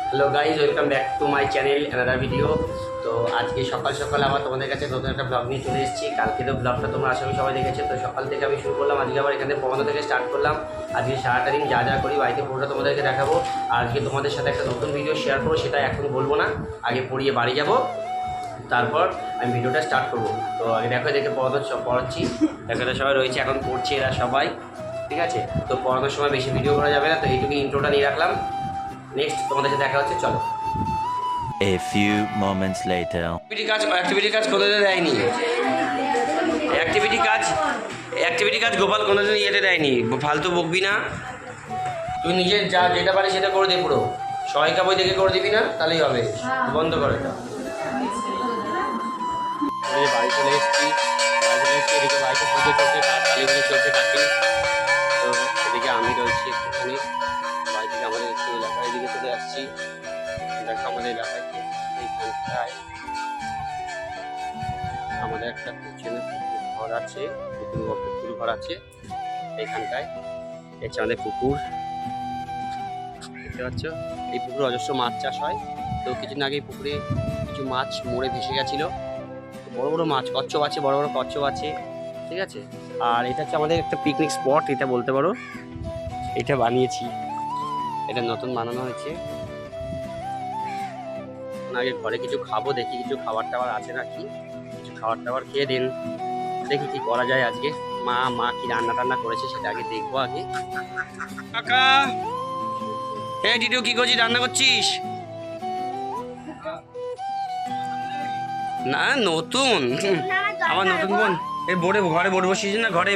Hello guys, welcome back to my channel another video. তো আজকে সকাল সকাল আবার তোমাদের কাছে নতুন একটা ব্লগ নিয়ে চলে এসেছি। কালকে তো ব্লগটা তোমরা আশা করি সবাই দেখেছো। তো সকাল থেকে আমি শুরু করলাম, আজকে আবার এখানে পড়ানো থেকে স্টার্ট করলাম। আজকে সারাটা দিন যা যা করি বাড়িতে পুরোটা তোমাদেরকে দেখাবো। আর আজকে তোমাদের সাথে একটা নতুন ভিডিও শেয়ার করবো, সেটা এখন বলবো না, আগে পড়িয়ে বাড়ি যাব, তারপর আমি ভিডিওটা স্টার্ট করবো। তো আগে দেখো, দেখে পড়ানো সব পড়াচ্ছি, দেখো সবাই রয়েছে, এখন পড়ছে এরা সবাই, ঠিক আছে। তো পড়ানোর সময় বেশি ভিডিও করা যাবে না, তো এইটুকু ইন্ট্রোটা নিয়ে রাখলাম। নেক্সট তোমাদের সাথে দেখা হচ্ছে, চলো। A few moments later. Activity কাজ কোনোদিন দেয়নি। অ্যাক্টিভিটি কাজ গোপাল কোনোদিন ইয়েতে দেয়নি। ফালতু বকবি না, তুই নিজের যা যেটা পারিস সেটা করে দে। পুরো সহায়িকা বই দেখে করে দিবি না, তাহলেই হবে। বন্ধ করে এটা। বাড়ি চলে এসেছি, এদিকে বাড়িতে পুজো চলছে, কালী পুজো চলছে কাকি। তো এদিকে আমি রয়েছি একটুখানি বাড়ি থেকে, আমাদের একটু এলাকার এদিকে চলে আসছি। দেখো আমাদের এলাকায় এইখানটায় আমাদের একটা পিছনে ঘর আছে, পুকুর ঘর আছে এইখানটায়। হচ্ছে আমাদের পুকুর, দেখতে পাচ্ছ। এই পুকুরে অজস্র মাছ চাষ হয়। তো কিছুদিন আগে পুকুরে কিছু মাছ মরে ভেসে গেছিলো। বড় বড় মাছ, কচ্ছপ আছে, বড় বড় কচ্ছপ আছে, ঠিক আছে। আর এটা হচ্ছে আমাদের একটা পিকনিক স্পট, এটা বলতে পারো। এটা বানিয়েছি, এটা নতুন বানানো হয়েছে। আগে ঘরে কিছু খাবো, দেখি কিছু খাবার টাবার আছে নাকি, কিছু খাবার টাবার খেয়ে দিন, দেখি কি করা যায় আজকে। মা কি রান্না টান্না করেছে সেটা আগে দেখবো আগে। কাকা, হ্যাঁ ডিডিও, কি করছিস? রান্না করছিস? না নতুন, আমার নতুন বোন এই বোর্ডে ঘরে বোর্ড বসিয়েছি না ঘরে।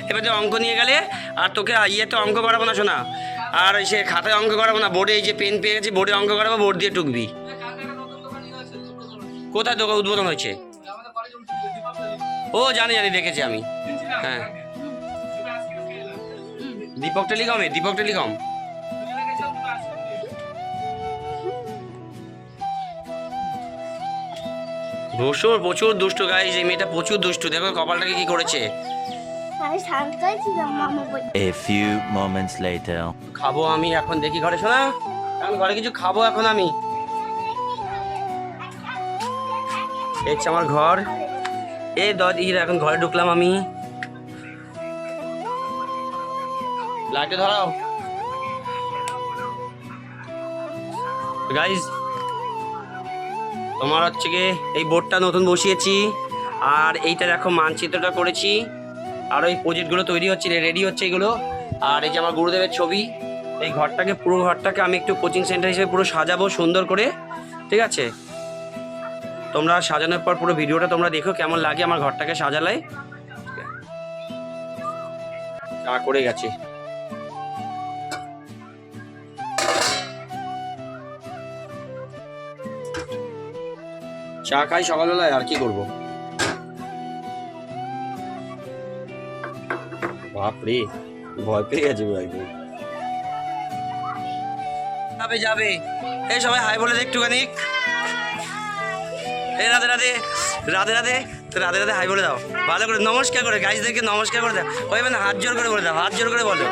এবারে অঙ্ক নিয়ে গেলে, আর তোকে ইয়েতে অঙ্ক করাবো না শোনা, আর সে খাতায় অঙ্ক করাবো না, বোর্ডে এই যে পেন পেয়ে গেছি, বোর্ডে অঙ্ক করাবো, বোর্ড দিয়ে টুকবি। কোথায় দোকান উদ্বোধন হয়েছে? ও জানি দেখেছি আমি। হ্যাঁ, দীপক টেলিকম। প্রচুর দুষ্টু গাইজ, এই মেয়েটা প্রচুর দুষ্টু। দেখো কপালটাকে কি করেছে। A few moments later. খাবো আমি এখন, দেখি ঘরে শোনা, আমি ঘরে কিছু খাবো এখন আমি। হচ্ছে আমার ঘর, এখন ঘরে ঢুকলাম আমি। লাইটে ধরাও গাইজ। তোমার হচ্ছে গিয়ে এই বোর্ডটা নতুন বসিয়েছি, আর এইটা দেখো মানচিত্রটা করেছি, আর ওই প্রজেক্টগুলো তৈরি হচ্ছে, রেডি হচ্ছে এগুলো। আর এই যে আমার গুরুদেবের ছবি। এই পুরো ঘরটাকে আমি একটু কোচিং সেন্টার হিসেবে পুরো সাজাবো সুন্দর করে, ঠিক আছে। তোমরা সাজানোর পর পুরো ভিডিওটা তোমরা দেখো কেমন লাগে আমার ঘরটাকে সাজালে। চা করে গেছে, চা খাই সকালবেলায়, আর কি করবো। বাপরে, ভয় পেয়ে গেছে ভাই। যাবে এই সবাই হাই বলে দে একটুখানি। এই রাধে রাধে তো রাধে হাই বলে দাও ভালো করে, নমস্কার করে গাইজদেরকে নমস্কার করে দাও। ওই মানে হাত জোর করে বলে দাও, হাত জোর করে বলো।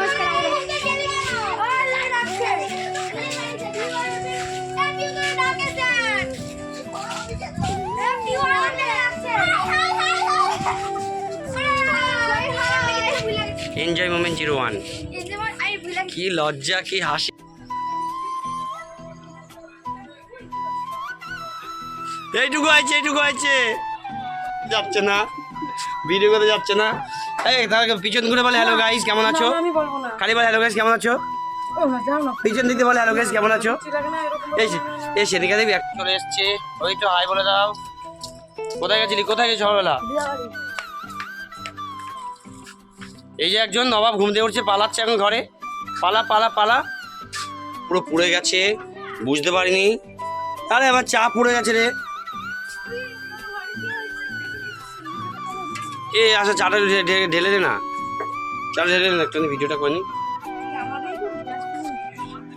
Enjoy moment 01। কি লজ্জা, কি হাসি। এইটুকু আছে যাচ্ছে না, ভিডিও করতে যাচ্ছে না। এই তার পিছন ঘুরে বলে হ্যালো গাইস কেমন আছো, খালি বলে হ্যালো গাইস কেমন আছো, পিছন দিতে বলে হ্যালো গাইস কেমন আছো। এই সেদিকে দেখবি চলে এসছে, ওই তো হাই বলে দাও। কোথায় গেছিস সকালবেলা? এই যে একজন নবাব ঘুম দিয়ে উঠছে, পালাচ্ছে এখন ঘরে, পালা পুরো পুড়ে গেছে, বুঝতে পারিনি। আরে আমার চা পুড়ে গেছে রে। আচ্ছা চাটা ঢেলে দে না, চাটা ঢেলে না, একটু ভিডিওটা করে নি।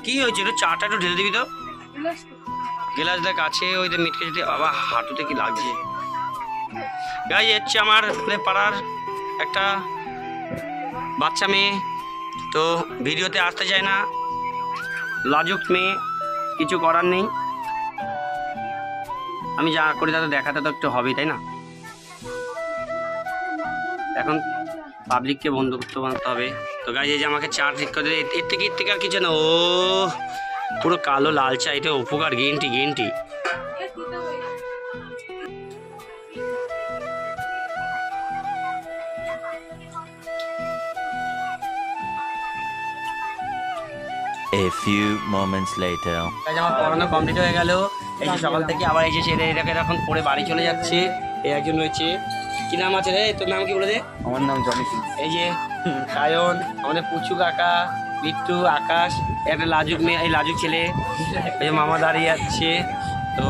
কি হয়েছে রে, চাটা একটু ঢেলে দিবি তো। গ্লাস দেখ আছে, ওই যে মিটকে যদি আবার হাঁটুতে কি লাগছে। গাই হচ্ছে আমার পাড়ার একটা বাচ্চা মেয়ে, তো ভিডিওতে আসতে চায় না, লাজুক মেয়ে। কিছু করার নেই, আমি যা করি তাতে দেখাতে তো একটু হবেই, তাই না? এখন পাবলিককে বন্ধুত্ব বানাতে হবে। তো গাইজ এই যে আমাকে চা ঠিক করে দিলে, এর থেকে আর কিছু না। ও পুরো কালো লাল চা, এটা উপকার, green tea, green tea. A few moments later. আমার পড়ানো কমপ্লিট হয়ে গেল। এই যে সকাল থেকে আবার এই যে ছেলে এটাকে এখন পড়ে বাড়ি চলে যাচ্ছে। এই একজন রয়েছে, কি নাম আছে রে তোর? নাম কি বলে দে? আমার নাম জনি সিং। এই যে সায়ন, আমাদের পুচু কাকা, বিট্টু, আকাশ, একটা লাজুক মেয়ে, এই লাজুক ছেলে, এই যে মামা দাঁড়িয়ে যাচ্ছে। তো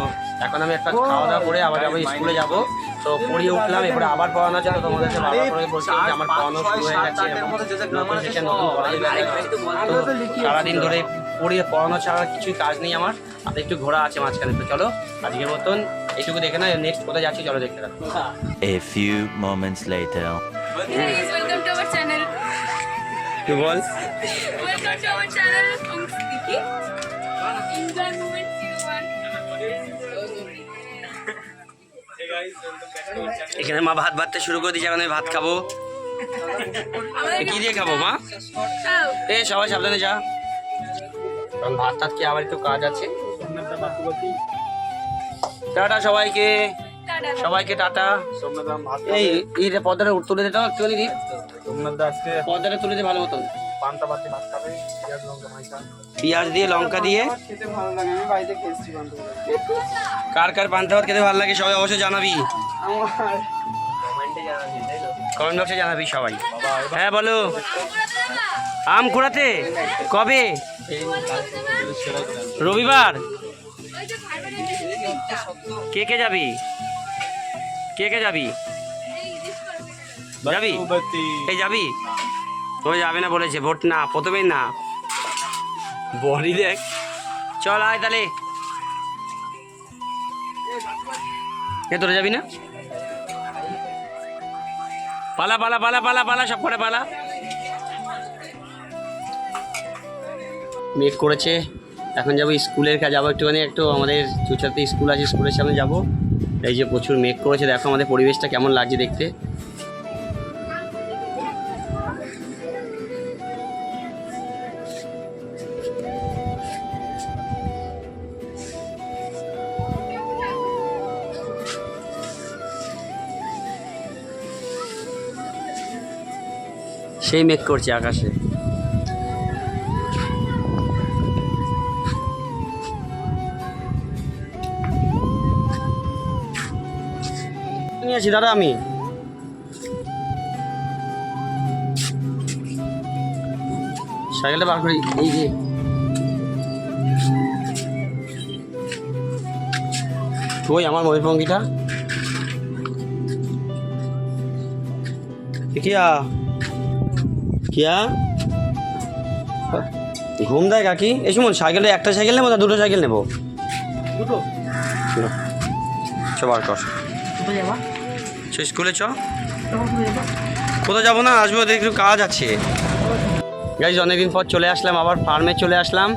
এখন আমি একটা খাওয়া দাওয়া করে আবার যাবো স্কুলে যাব। তো পড়িয়ে উঠলাম, এরপরে আবার পড়ানো আছে। তো তোমাদেরকে বারবার করে বলছি যে আমার পড়ানো শুরু হয়ে গেছে, নতুন সেশন, নতুন কলেজে গেছে। তো সারাদিন ধরে পড়ানো ছাড়া কিছুই কাজ নেই আমার। আর একটু ঘোরা আছে মাঝখানে। তো চলো আজকের মতন এইটুকু দেখে না, নেক্সট কোথায় যাচ্ছি চলো দেখতে থাকো। A few moments later. Guys, welcome to our channel. তুই বল। Welcome to our channel. Diki. Enjoy moment 01. এখানে মা ভাত ভাতটা শুরু করে দিয়েছে, এখন আমি ভাত খাবো। কি দিয়ে খাবো মা? এ সবাই সাবধানে যা, কারণ ভাত টাত খেয়ে আবার একটু কাজ আছে। টাটা সবাইকে, সবাইকে টাটা। এই এই পর্দাটা তুলে দিতে একটুখানি দি, পর্দাটা তুলে দে ভালো মতন। পেঁয়াজ দিয়ে লঙ্কা দিয়ে কার কার পান্তা ভাত খেতে ভালো লাগে সবাই অবশ্যই জানাবি, কমেন্ট বক্সে জানাবি সবাই। হ্যাঁ বলো। আম কুড়াতে কবে? রবিবার। কে কে যাবি? কে কে যাবি? যাবি? এই যাবি? ওই যাবে না বলেছে, ভোট না, প্রথমেই না। বডি দেখ, চল আয় তাহলে। এ তোরা যাবি না? পালা পালা পালা পালা পালা, সব করে পালা। মেঘ করেছে, এখন যাবো স্কুলের কাছে, যাবো একটুখানি, একটু আমাদের চুচাতে স্কুল আছে, স্কুলের সামনে যাবো। এই যে প্রচুর মেঘ করেছে, দেখো আমাদের পরিবেশটা কেমন লাগছে দেখতে। সেই মেঘ করছে আকাশে। নিয়ে আছি দাদা আমি। সাইকেলটা বার করি। এই যে ওই আমার ময়ূরপঙ্খীটা কিয়া কিয়া ঘুম দেয় কাকি। এই সময় সাইকেলে একটা সাইকেল নেবো না দুটো সাইকেল নেবো? দুটো। চ বার কর, স্কুলে চ। কোথাও যাবো না, আসবো, ওদের একটু কাজ আছে। গাইজ অনেকদিন পর চলে আসলাম, আবার ফার্মে চলে আসলাম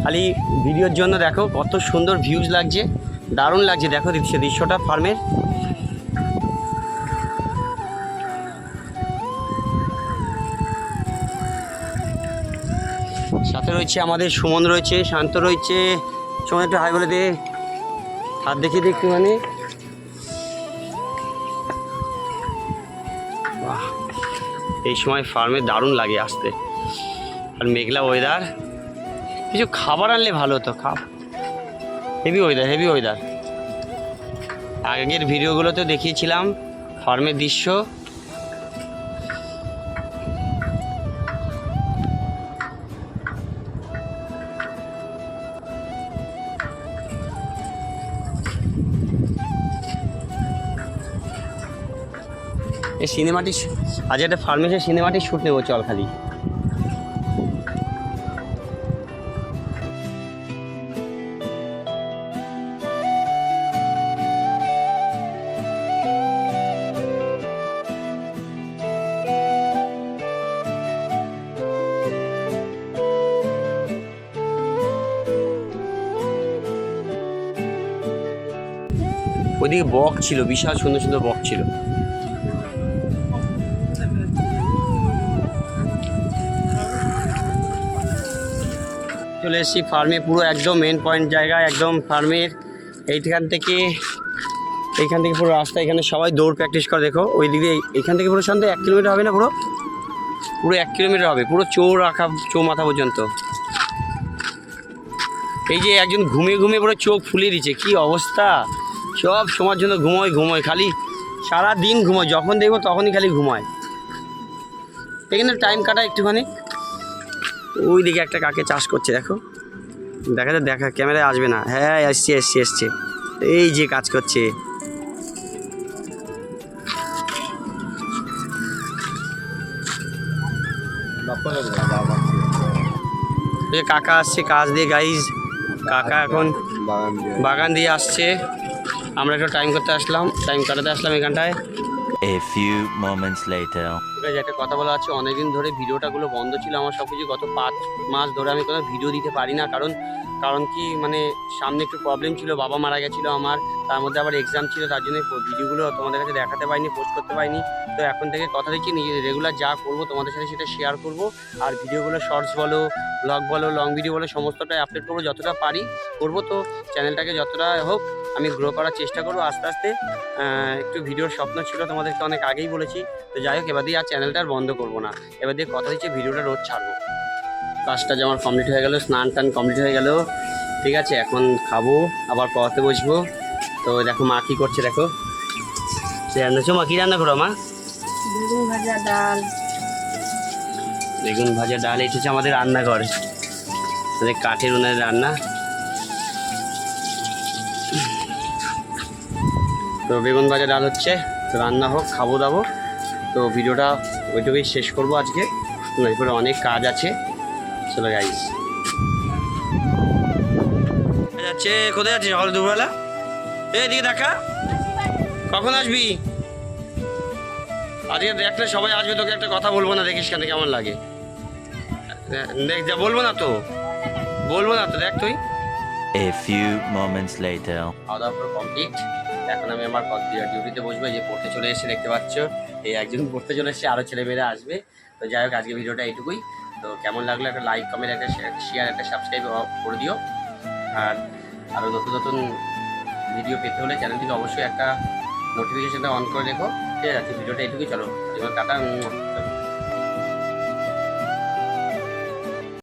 খালি ভিডিওর জন্য। দেখো কত সুন্দর ভিউজ লাগছে, দারুণ লাগছে। দেখো দৃশ্যটা ফার্মের। সাথে রয়েছে আমাদের সুমন রয়েছে, শান্ত রয়েছে। সুমন একটু হাই বলে দে, হাত দেখিয়ে দে একটুখানি। এই সময় ফার্মে দারুণ লাগে আসতে, আর মেঘলা ওয়েদার। কিছু খাবার আনলে ভালো হতো, হেভি ওয়েদার, হেভি ওয়েদার। আগের ভিডিওগুলোতে দেখিয়েছিলাম ফার্মের দৃশ্য। এই সিনেমাটি আজ একটা ফার্মেসের সিনেমাটি শ্যুট নেবো, চল খালি। ওইদিকে বক ছিল, বিশাল সুন্দর সুন্দর বক ছিল। চলে এসেছি ফার্মে, পুরো একদম মেন পয়েন্ট জায়গায়, একদম ফার্মের এইখান থেকে পুরো রাস্তা। এখানে সবাই দৌড় প্র্যাকটিস করে, দেখো ওই দিকে এখান থেকে পুরো শান্ত 1 কিলোমিটার হবে না, পুরো 1 কিলোমিটার হবে, পুরো চৌমাথা পর্যন্ত। এই যে একজন ঘুমিয়ে ঘুমিয়ে পুরো চোখ ফুলিয়ে দিচ্ছে, কি অবস্থা! সব সময়ের জন্য ঘুমোয়, খালি সারা দিন ঘুমোয়, যখন দেখবো তখনই খালি ঘুমায়। এখানে টাইম কাটায় একটুখানি। ওই দিকে একটা কাকে চাষ করছে, দেখো, দেখা ক্যামেরায় আসবে না। হ্যাঁ, এসছে, এই যে কাজ করছে। কাকা আসছে কাজ দিয়ে, গাইজ কাকা এখন বাগান দিয়ে আসছে। আমরা একটু টাইম কাটাতে আসলাম এখানটায়। A few moments later. একটা কথা বলা আছে, অনেকদিন ধরে ভিডিওটাগুলো বন্ধ ছিল আমার, সব কিছু গত 5 মাস ধরে আমি কোনো ভিডিও দিতে পারি না, কারণ কি মানে সামনে একটু প্রবলেম ছিল, বাবা মারা গেছিলো আমার, তার মধ্যে আবার এক্সাম ছিল, তার জন্য ভিডিওগুলো তোমাদের কাছে দেখাতে পারিনি, পোস্ট করতে পারিনি। তো এখন থেকে কথা দিচ্ছি, নিজে রেগুলার যা করবো তোমাদের সাথে সেটা শেয়ার করব। আর ভিডিওগুলো শর্টস বলো, ব্লগ বলো, লং ভিডিও বলো, সমস্তটাই আপলোড করবো, যতটা পারি করবো। তো চ্যানেলটাকে যতটা হোক আমি গ্রো করার চেষ্টা করবো আস্তে আস্তে। একটু ভিডিওর স্বপ্ন ছিল, তোমাদেরকে অনেক আগেই বলেছি। তো যাই হোক, এবার দিয়ে আর চ্যানেলটা আর বন্ধ করবো না, এবার দিয়ে কথা দিচ্ছি ভিডিওটা রোজ ছাড়বো। কাজটা যে আমার কমপ্লিট হয়ে গেল, স্নান টান কমপ্লিট হয়ে গেল, ঠিক আছে। এখন খাবো, আবার পড়াতে বসবো। তো দেখো মা কী করছে, দেখো সে রান্নাছো। মা কী রান্না করো মা? বেগুন ভাজা ডাল। বেগুন ভাজা ডাল, এটা হচ্ছে আমাদের রান্নাঘর, আমাদের কাঠের উনানের রান্না। তো বেগুন ভাজা ডাল হচ্ছে, তো রান্না হোক, খাবো দাবো। তো ভিডিওটা ওইটুকুই শেষ করবো আজকে, এরপরে অনেক কাজ আছে। চলো গাইস, যাচ্ছে কোথায় যাচ্ছে সকালে দুপুরবেলা? এদিকে দেখা, কখন আসবি? আজকে দেখলে সবাই আসবে, তোকে একটা কথা বলবো না, দেখিস কেন কেমন লাগে। দেখ যা, বলবো না তো, দেখ তুই। A few moments later. খাওয়া দাওয়া পুরো কমপ্লিট। এখন আমি আমার ডিউটিতে বসবো। এই যে পড়তে চলে এসে দেখতে পাচ্ছ, এই একজন পড়তে চলে এসেছে, আরও ছেলেমেয়েরা আসবে। তো যাই হোক, আজকে ভিডিওটা এইটুকুই। তো কেমন লাগলো একটা লাইক, কমেন্ট, একটা শেয়ার, একটা সাবস্ক্রাইব করে দিও। আর আরও নতুন নতুন ভিডিও পেতে হলে চ্যানেলটিকে অবশ্যই একটা নোটিফিকেশনটা অন করে রেখো, ঠিক আছে। ভিডিওটা এইটুকুই, চলো টাটা।